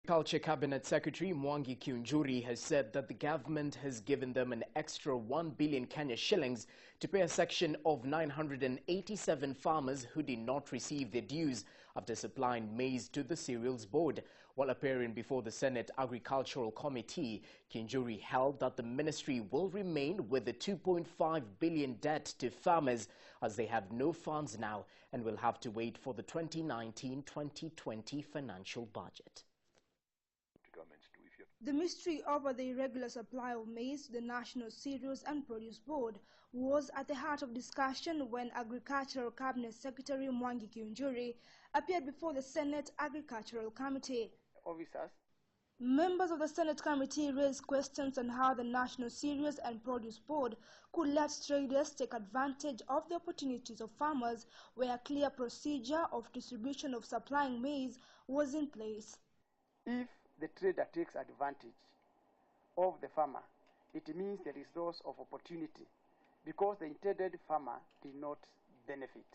Agriculture Cabinet Secretary Mwangi Kiunjuri has said that the government has given them an extra 1 billion Kenya shillings to pay a section of 987 farmers who did not receive their dues after supplying maize to the Cereals Board. While appearing before the Senate Agricultural Committee, Kiunjuri held that the ministry will remain with the 2.5 billion debt to farmers as they have no funds now and will have to wait for the 2019-2020 financial budget. The mystery over the irregular supply of maize to the National Cereals and Produce Board was at the heart of discussion when Agricultural Cabinet Secretary Mwangi Kiunjuri appeared before the Senate Agricultural Committee. Members of the Senate Committee raised questions on how the National Cereals and Produce Board could let traders take advantage of the opportunities of farmers where a clear procedure of distribution of supplying maize was in place. If the trader takes advantage of the farmer, it means there is loss of opportunity because the intended farmer did not benefit.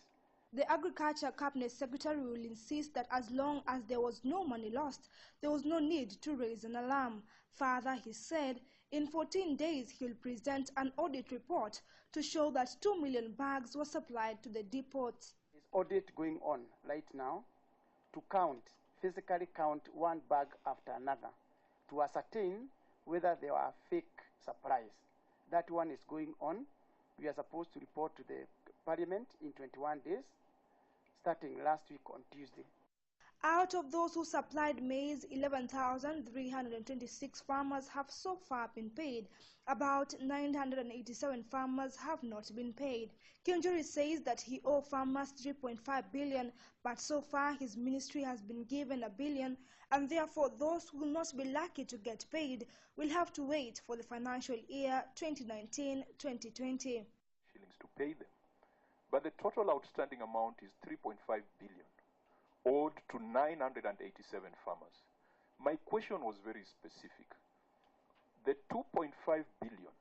The Agriculture Cabinet Secretary will insist that as long as there was no money lost, there was no need to raise an alarm. Further, he said, in 14 days he will present an audit report to show that 2 million bags were supplied to the depots. There is audit going on right now to physically count one bag after another to ascertain whether there are fake supplies. That one is going on. We are supposed to report to the Parliament in 21 days, starting last week on Tuesday. Out of those who supplied maize, 11,326 farmers have so far been paid. About 987 farmers have not been paid. Kiunjuri says that he owes farmers 3.5 billion, but so far his ministry has been given $1 billion, and therefore those who will not be lucky to get paid will have to wait for the financial year 2019-2020. Shillings to pay them. But the total outstanding amount is 3.5 billion. Owed to 987 farmers. My question was very specific. The 2.5 billion,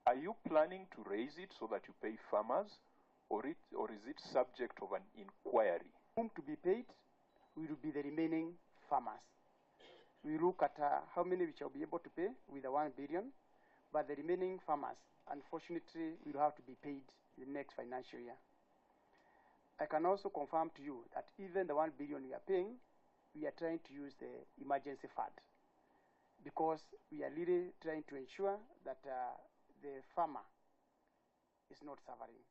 are you planning to raise it so that you pay farmers, or is it subject of an inquiry? Whom to be paid will be the remaining farmers. We look at how many we shall be able to pay with the 1 billion, but the remaining farmers, unfortunately, will have to be paid in the next financial year. I can also confirm to you that even the 1 billion we are paying, we are trying to use the emergency fund because we are really trying to ensure that the farmer is not suffering.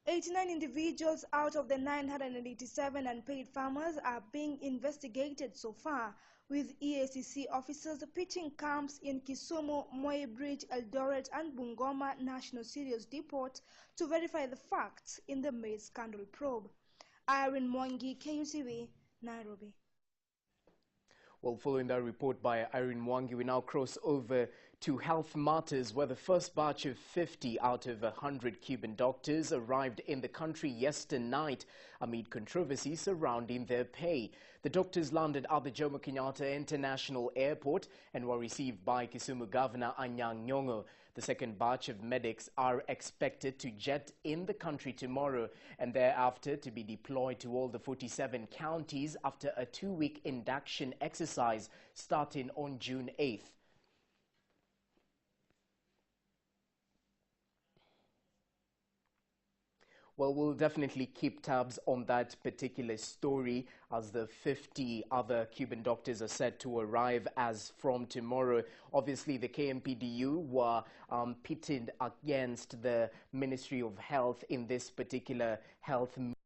89 individuals out of the 987 unpaid farmers are being investigated so far, with EACC officers pitching camps in Kisumu, Moi Bridge, Eldoret and Bungoma National Cereals Depot to verify the facts in the maize scandal probe. Irene Mwangi, KUTV, Nairobi. Well, following that report by Irene Mwangi, we now cross over to health matters, where the first batch of 50 out of 100 Cuban doctors arrived in the country yesterday night amid controversy surrounding their pay. The doctors landed at the Jomo Kenyatta International Airport and were received by Kisumu Governor Anyang' Nyong'o. The second batch of medics are expected to jet in the country tomorrow and thereafter to be deployed to all the 47 counties after a 2-week induction exercise starting on June 8th. Well, we'll definitely keep tabs on that particular story as the 50 other Cuban doctors are set to arrive as from tomorrow. Obviously, the KMPDU were pitted against the Ministry of Health in this particular health